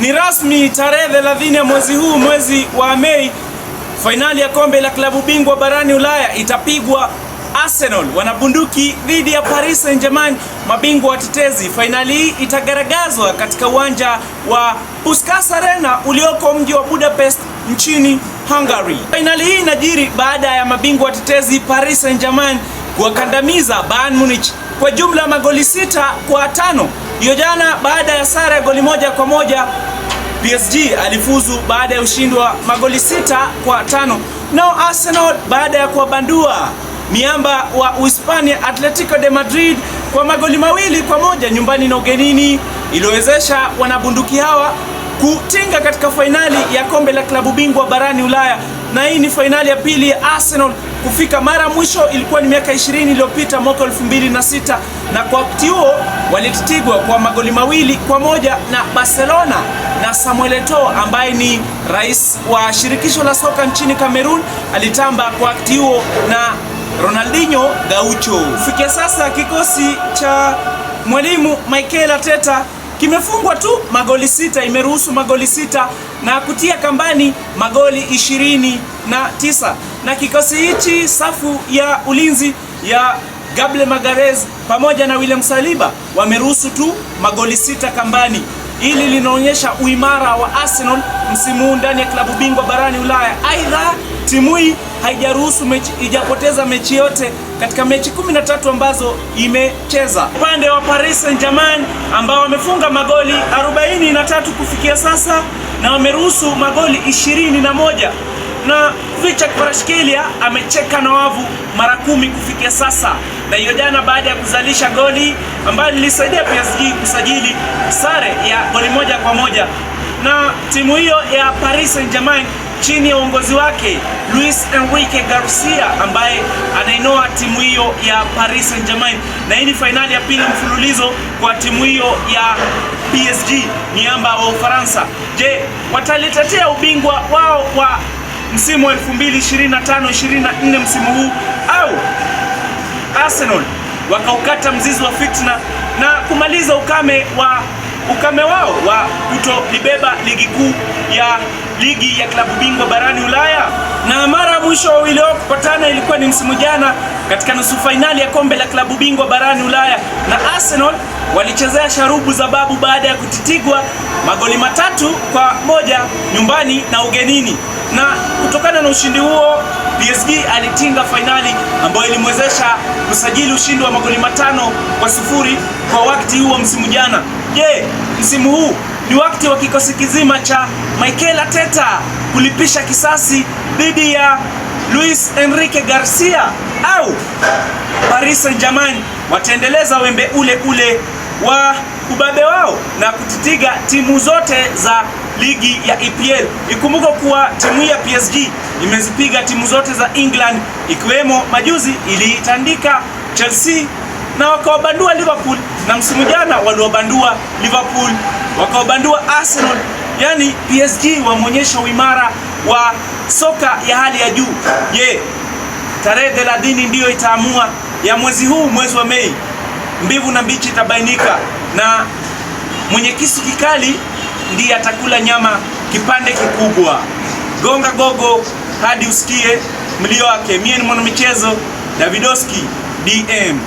Ni rasmi tarehe 30 ya mwezi wa Mei, fainali ya kombe la klabu bingwa barani Ulaya itapigwa. Arsenal wanabunduki dhidi ya Paris Saint-Germain, mabingwa watetezi. Fainali hii itagaragazwa katika uwanja wa Puskas Arena ulioko mji wa Budapest nchini Hungary. Fainali hii inajiri baada ya mabingwa watetezi Paris Saint-Germain kuwakandamiza Bayern Munich kwa jumla magoli 6-5 hiyo jana. Baada ya sare ya goli 1-1, PSG alifuzu baada ya ushindi wa magoli 6-5. Nao Arsenal baada ya kuwabandua miamba wa Uhispania Atletico de Madrid kwa magoli 2-1 nyumbani na ugenini, iliwezesha wanabunduki hawa kutinga katika fainali ya kombe la klabu bingwa barani Ulaya. Na hii ni fainali ya pili ya Arsenal kufika. Mara mwisho ilikuwa ni miaka 20 iliyopita, mwaka 2006, na kwa wakati huo walitigwa kwa magoli 2-1 na Barcelona na Samuel Eto'o ambaye ni rais wa shirikisho la soka nchini Cameroon. Alitamba kwa wakati huo na Ronaldinho Gaucho. Kufikia sasa kikosi cha mwalimu Mikel Arteta kimefungwa tu magoli 6, imeruhusu magoli 6 na kutia kambani magoli 29. Na kikosi hichi, safu ya ulinzi ya Gabriel Magalhaes pamoja na William Saliba wameruhusu tu magoli 6 kambani. Hili linaonyesha uimara wa Arsenal msimu huu ndani ya klabu bingwa barani Ulaya. Aidha, timu hii haijapoteza mechi yote katika mechi 13 ambazo imecheza. Upande wa Paris Saint-Germain ambao wamefunga magoli 43 kufikia sasa na wameruhusu magoli 21, na Vichak Kvaratskhelia amecheka na wavu mara 10 kufikia sasa. Na hiyo jana baada ya kuzalisha goli ambayo lilisaidia PSG kusajili sare ya goli 1-1, na timu hiyo ya Paris Saint-Germain chini ya uongozi wake Luis Enrique Garcia ambaye anainoa timu hiyo ya Paris Saint-Germain. Na hii ni fainali ya pili mfululizo kwa timu hiyo ya PSG, miamba wa Ufaransa. Je, watalitetea ubingwa wao wa msimu wa 2025-24 msimu huu, au Arsenal wakaukata mzizi wa fitna na kumaliza ukame wao wa kutolibeba ligi kuu ya ligi ya klabu bingwa barani Ulaya? Na mara mwisho wawili wao kupatana ilikuwa ni msimu jana katika nusu fainali ya kombe la klabu bingwa barani Ulaya, na Arsenal walichezea sharubu za babu baada ya kutitigwa magoli 3-1 nyumbani na ugenini. Na kutokana na ushindi huo, PSG alitinga fainali ambayo ilimwezesha kusajili ushindi wa magoli 5-0 kwa wakati huo msimu jana. Je, msimu huu ni wakati wa kikosi kizima cha Mikel Arteta kulipisha kisasi dhidi ya Luis Enrique Garcia, au Paris Saint-Germain wataendeleza wembe ule wa ubabe wao na kutitiga timu zote za ligi ya EPL? Ikumbuka kuwa timu ya PSG imezipiga timu zote za England, ikiwemo majuzi iliitandika Chelsea na wakawabandua Liverpool, na msimu jana waliwabandua Liverpool, wakawabandua Arsenal. Yani PSG wameonyesha uimara wa soka ya hali ya juu. Je, tarehe 30 ndiyo itaamua ya mwezi huu, mwezi wa Mei. Mbivu na mbichi itabainika, na mwenye kisu kikali ndiye atakula nyama kipande kikubwa. Gonga gogo hadi usikie mlio wake. Mie ni mwanamichezo Davidoski DM.